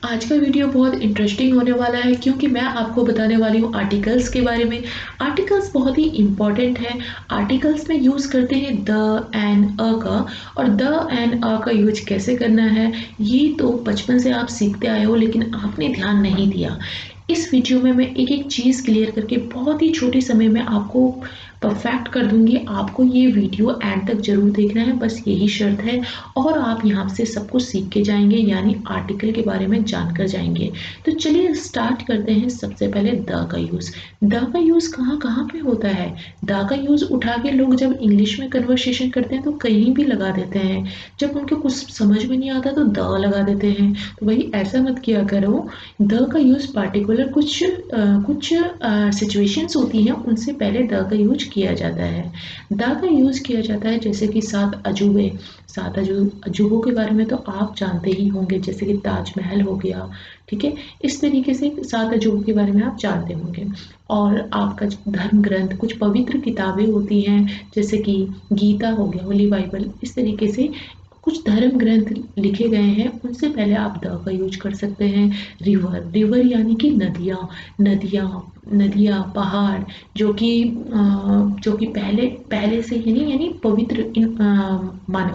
आज का वीडियो बहुत इंटरेस्टिंग होने वाला है क्योंकि मैं आपको बताने वाली हूँ आर्टिकल्स के बारे में। आर्टिकल्स बहुत ही इम्पॉर्टेंट है। आर्टिकल्स में यूज़ करते हैं द एंड अ का, और द एंड अ का यूज कैसे करना है ये तो बचपन से आप सीखते आए हो, लेकिन आपने ध्यान नहीं दिया। इस वीडियो में मैं एक एक चीज़ क्लियर करके बहुत ही छोटे समय में आपको परफेक्ट कर दूंगी। आपको ये वीडियो एंड तक जरूर देखना है, बस यही शर्त है। और आप यहाँ से सब कुछ सीख के जाएंगे, यानी आर्टिकल के बारे में जानकर जाएंगे। तो चलिए स्टार्ट करते हैं। सबसे पहले द का यूज़। द का यूज़ कहाँ कहाँ पे होता है? द का यूज़ उठा के लोग जब इंग्लिश में कन्वर्सेशन करते हैं तो कहीं भी लगा देते हैं। जब उनको कुछ समझ में नहीं आता तो द लगा देते हैं। तो भाई ऐसा मत किया करो। द का यूज़ पार्टिकुलर कुछ सिचुएशंस होती हैं, उनसे पहले द का यूज किया जाता है। द का यूज किया जाता है जैसे कि सात अजूबे। अजूबों के बारे में तो आप जानते ही होंगे, जैसे कि ताजमहल हो गया। ठीक है, इस तरीके से सात अजूबों के बारे में आप जानते होंगे। और आपका धर्म ग्रंथ, कुछ पवित्र किताबें होती हैं जैसे कि गीता हो गया, होली बाइबल, इस तरीके से कुछ धर्म ग्रंथ लिखे गए हैं, उनसे पहले आप द का यूज कर सकते हैं। रिवर, रिवर यानी कि नदियाँ। नदियाँ, नदियाँ, पहाड़, जो कि पहले पहले से यानी पवित्र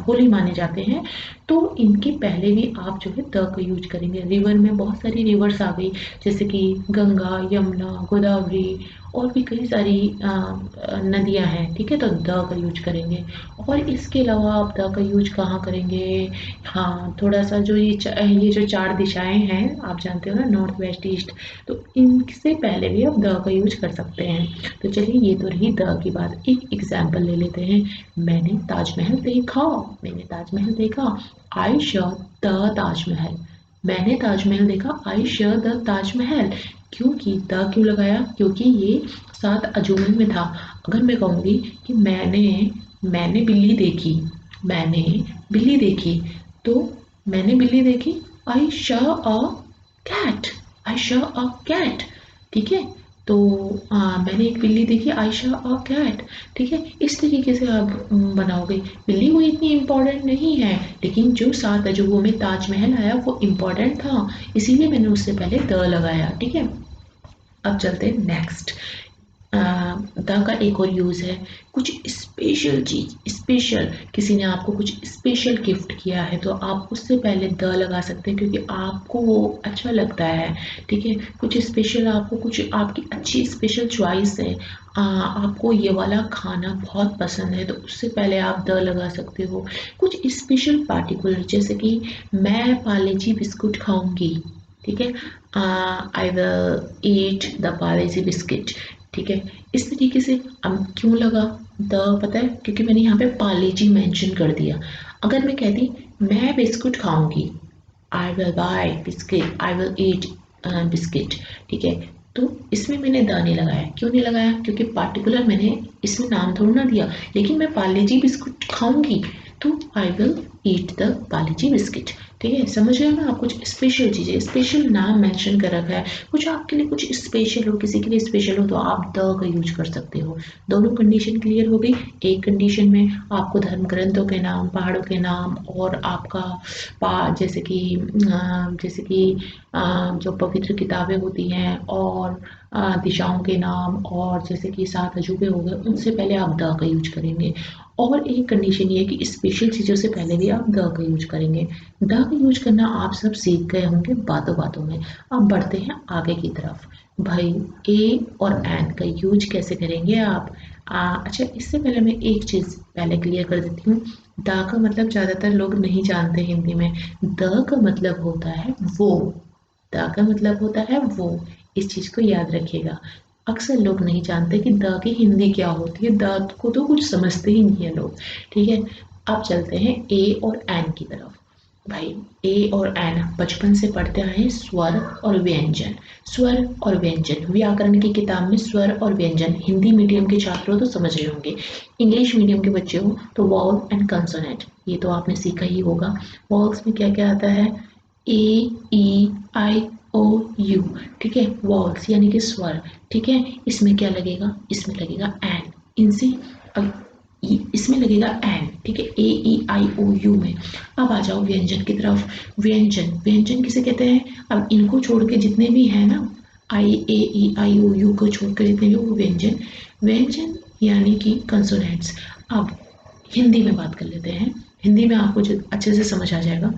होली माने जाते हैं। तो इनके पहले भी आप जो है द का यूज करेंगे। रिवर में बहुत सारी रिवर्स आ गई, जैसे कि गंगा, यमुना, गोदावरी, और भी कई सारी नदियाँ हैं। ठीक है, तो द का यूज करेंगे। और इसके अलावा आप द का यूज कहाँ करेंगे? हाँ, थोड़ा सा जो ये जो चार दिशाएं हैं आप जानते हो ना, नॉर्थ वेस्ट ईस्ट, तो इनसे पहले भी आप द का यूज कर सकते हैं। तो चलिए, ये तो रही द की बात। एक एग्जाम्पल ले लेते हैं। मैंने ताजमहल देखा। मैंने ताजमहल देखा। आई शॉ द ताजमहल। मैंने ताजमहल देखा। आई शॉ द ताजमहल। क्योंकि द क्यों लगाया? क्योंकि ये सात अजूबे में था। अगर मैं कहूँगी कि मैंने बिल्ली देखी, मैंने बिल्ली देखी, तो मैंने बिल्ली देखी, I saw a cat. I saw a cat. ठीक है, तो मैंने एक बिल्ली देखी, आई शॉ अ कैट। ठीक है, इस तरीके से आप बनाओगे। बिल्ली कोई इतनी इम्पोर्टेंट नहीं है, लेकिन जो सात अजूबों में ताजमहल आया वो इम्पोर्टेंट था, इसीलिए मैंने उससे पहले द लगाया। ठीक है, अब चलते हैं नेक्स्ट। द का एक और यूज़ है, कुछ स्पेशल चीज़, स्पेशल, किसी ने आपको कुछ स्पेशल गिफ्ट किया है तो आप उससे पहले द लगा सकते हैं, क्योंकि आपको वो अच्छा लगता है। ठीक है, कुछ स्पेशल, आपको कुछ आपकी अच्छी स्पेशल चॉइस है, आपको ये वाला खाना बहुत पसंद है, तो उससे पहले आप द लगा सकते हो। कुछ स्पेशल पार्टिकुलर, जैसे कि मैं पार्ले-जी बिस्कुट खाऊंगी। ठीक है, I will eat the Parle G biscuit. ठीक है, इस तरीके से। अब क्यों लगा द, पता है? क्योंकि मैंने यहाँ पे पार्ले-जी मेंशन कर दिया। अगर मैं कहती मैं बिस्कुट खाऊंगी, I will buy biscuit, I will eat biscuit. ठीक है, तो इसमें मैंने द नहीं लगाया। क्यों नहीं लगाया? क्योंकि पार्टिकुलर मैंने इसमें नाम थोड़ा ना दिया, लेकिन मैं पार्ले-जी बिस्कुट खाऊंगी तो I will eat the Parle G biscuit. ठीक है, समझ रहे हो ना आप? कुछ स्पेशल चीज़ें, स्पेशल नाम मेंशन कर रखा है, कुछ आपके लिए कुछ स्पेशल हो, किसी के लिए स्पेशल हो, तो आप द का यूज कर सकते हो। दोनों कंडीशन क्लियर हो गई। एक कंडीशन में आपको धर्म ग्रंथों के नाम, पहाड़ों के नाम, और आपका जैसे कि जो पवित्र किताबें होती हैं, और दिशाओं के नाम, और जैसे कि सात अजूबे हो गए, उनसे पहले आप द का यूज करेंगे। और एक कंडीशन ये है कि स्पेशल चीज़ों से पहले भी आप द का यूज करेंगे। द का यूज करना आप सब सीख गए होंगे बातों बातों में। अब बढ़ते हैं आगे की तरफ। भाई, ए और एन का यूज कैसे करेंगे आप? अच्छा, इससे पहले मैं एक चीज़ पहले क्लियर कर देती हूँ। द का मतलब ज़्यादातर लोग नहीं जानते हिंदी में। द का मतलब होता है वो। द का मतलब होता है वो। इस चीज़ को याद रखिएगा। अक्सर लोग नहीं जानते कि द की हिंदी क्या होती है। द को तो कुछ समझते ही नहीं है लोग। ठीक है, अब चलते हैं ए और एन की तरफ। भाई, ए और एन बचपन से पढ़ते आए हैं, स्वर और व्यंजन। स्वर और व्यंजन, व्याकरण की किताब में स्वर और व्यंजन। हिंदी मीडियम के छात्र हो तो समझ रहे होंगे, इंग्लिश मीडियम के बच्चे हो तो वॉल एंड कंसोनेंट, ये तो आपने सीखा ही होगा। वॉल्स में क्या क्या आता है? ए, ई, आई, ओ, यू। ठीक है, वॉल्स यानी कि स्वर। ठीक है, इसमें क्या लगेगा? इसमें लगेगा एन। इनसे इसमें लगेगा एन, ठीक है, ए ई आई ओ यू में। अब आ जाओ व्यंजन की तरफ। व्यंजन, व्यंजन किसे कहते हैं? अब इनको छोड़ के जितने भी हैं ना, आई ए ई आई ओ यू को छोड़ कर जितने भी, वो व्यंजन। व्यंजन यानी कि कंसोनेंट्स। अब हिंदी में बात कर लेते हैं। हिंदी में आपको अच्छे से समझ आ जाएगा।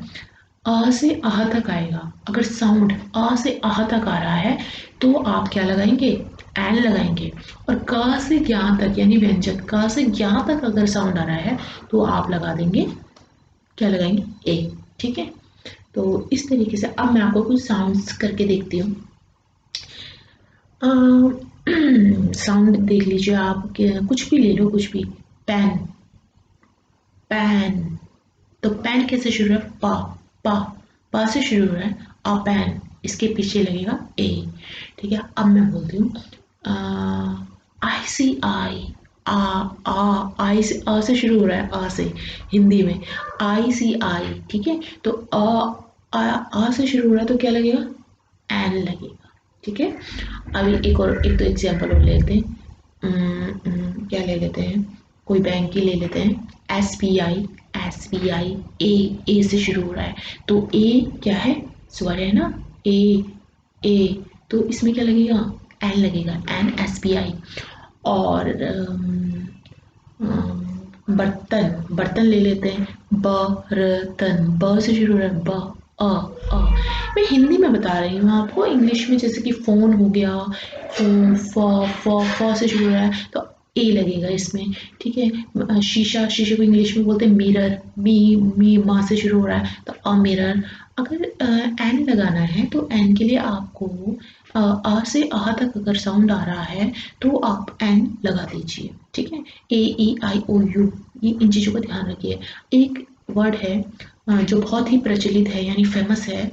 अ से आह तक आएगा। अगर साउंड अ से आह तक आ रहा है तो आप क्या लगाएंगे? एन लगाएंगे। और क से ज्ञ तक यानी व्यंजन क से ज्ञ तक अगर साउंड आ रहा है तो आप लगा देंगे, क्या लगाएंगे? ए। ठीक है, तो इस तरीके से अब मैं आपको कुछ साउंड्स करके देखती हूँ। साउंड देख लीजिए आप, कुछ भी ले लो, कुछ भी। Pen, pan. तो पैन कैसे शुरू है? पा, पा, पा से शुरू हो रहा है। अ पैन, इसके पीछे लगेगा ए। ठीक है, अब मैं बोलती हूँ आई सी आई। आई से, अ से शुरू हो रहा है, अ से, हिंदी में आई सी आई। ठीक है, तो अ से शुरू हो रहा है तो क्या लगेगा? एन लगेगा। ठीक है, अभी एक दो एग्जाम्पल और लेते हैं। क्या ले लेते हैं? कोई बैंक ही ले लेते हैं। S B I, S B I, A से शुरू हो रहा है तो ए क्या है? स्वर है ना, ए, ए, तो इसमें क्या लगेगा? एन लगेगा, एन एस बी आई। और बर्तन, बर्तन ले लेते हैं। बर्तन, ब से शुरू हो रहा है, ब, अ, अ। मैं हिंदी में बता रही हूँ आपको, इंग्लिश में जैसे कि फ़ोन हो गया, फोन, फ से शुरू हो रहा है तो ए लगेगा इसमें। ठीक है, शीशा, शीशे को इंग्लिश में बोलते हैं मिरर, मी माँ से शुरू हो रहा है तो अ मिरर। अगर एन लगाना है तो एन के लिए आपको आ से आह तक अगर साउंड आ रहा है तो आप एन लगा दीजिए। ठीक है, ए ई आई ओ यू, ये इन चीज़ों का ध्यान रखिए। एक वर्ड है जो बहुत ही प्रचलित है यानी फेमस है,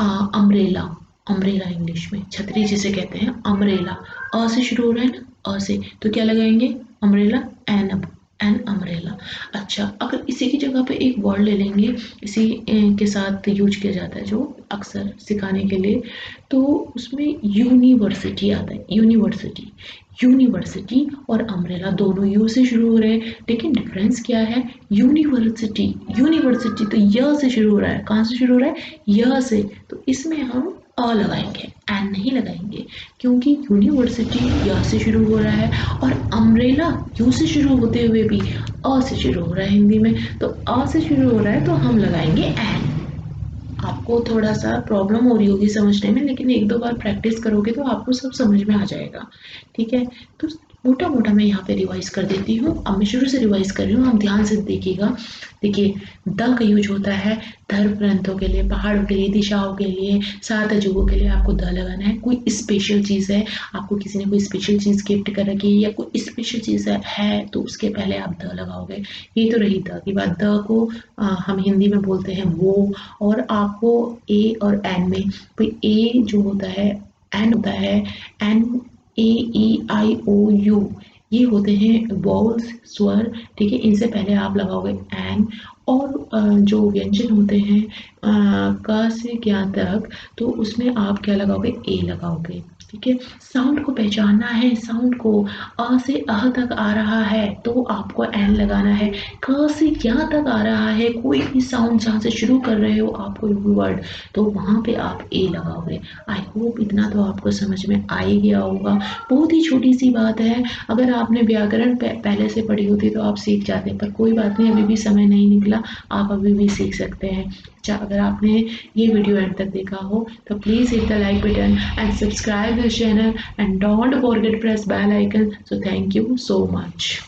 अम्ब्रेला। अम्ब्रेला इंग्लिश में छतरी जिसे कहते हैं, अम्ब्रेला। अ से शुरू हो रहा है ना, अ से, तो क्या लगाएंगे? अम्ब्रेला, एन, अब एन अम्ब्रेला। अच्छा, अगर इसी की जगह पे एक वर्ड ले लेंगे, इसी के साथ यूज किया जाता है जो अक्सर सिखाने के लिए, तो उसमें यूनिवर्सिटी आता है। यूनिवर्सिटी, यूनिवर्सिटी और अम्ब्रेला दोनों यू से शुरू हो रहे हैं, लेकिन डिफरेंस क्या है? यूनिवर्सिटी, यूनिवर्सिटी तो य से शुरू हो रहा है। कहाँ से शुरू हो रहा है? य से, तो इसमें हम अ लगाएंगे, एन नहीं लगाएंगे, क्योंकि यूनिवर्सिटी य से शुरू हो रहा है और अम्ब्रेला यू से शुरू होते हुए भी अ से शुरू हो रहा है हिंदी में, तो अ से शुरू हो रहा है तो हम लगाएंगे एन। आपको थोड़ा सा प्रॉब्लम हो रही होगी समझने में, लेकिन एक दो बार प्रैक्टिस करोगे तो आपको सब समझ में आ जाएगा। ठीक है, तो मोटा मोटा मैं यहाँ पे रिवाइज कर देती हूँ। अब मैं शुरू से रिवाइज कर रही हूँ, आप ध्यान से देखिएगा। देखिए, द का यूज होता है धर्म ग्रंथों के लिए, पहाड़ों के लिए, दिशाओं के लिए, सात अजूबों के लिए आपको द लगाना है। कोई स्पेशल चीज़ है, आपको किसी ने कोई स्पेशल चीज़ गिफ्ट कर रखी है या कोई स्पेशल चीज़ है तो उसके पहले आप द लगाओगे। ये तो रही द की बात। द को हम हिंदी में बोलते हैं वो। और आपको ए और एन में, कोई ए जो होता है, एन होता है, N, A E I O you, ये होते हैं वॉल्स, स्वर। ठीक है, इनसे पहले आप लगाओगे एन। और जो व्यंजन होते हैं क से ज्ञ तक, तो उसमें आप क्या लगाओगे? ए लगाओगे। ठीक है, साउंड को पहचानना है, साउंड को अ से अह तक आ रहा है तो आपको एन लगाना है। क से ज्ञ तक आ रहा है, कोई भी साउंड जहाँ से शुरू कर रहे हो आप कोई भी वर्ड, तो वहाँ पे आप ए लगाओगे। आई होप इतना तो आपको समझ में आ ही गया होगा। बहुत ही छोटी सी बात है, अगर आपने व्याकरण पहले से पढ़ी होती तो आप सीख जाते, पर कोई बात नहीं, अभी भी समय नहीं निकला, आप अभी भी सीख सकते हैं। अच्छा, अगर आपने ये वीडियो एंड तक देखा हो तो please hit the like button and subscribe this channel and don't forget press bell icon. So thank you so much.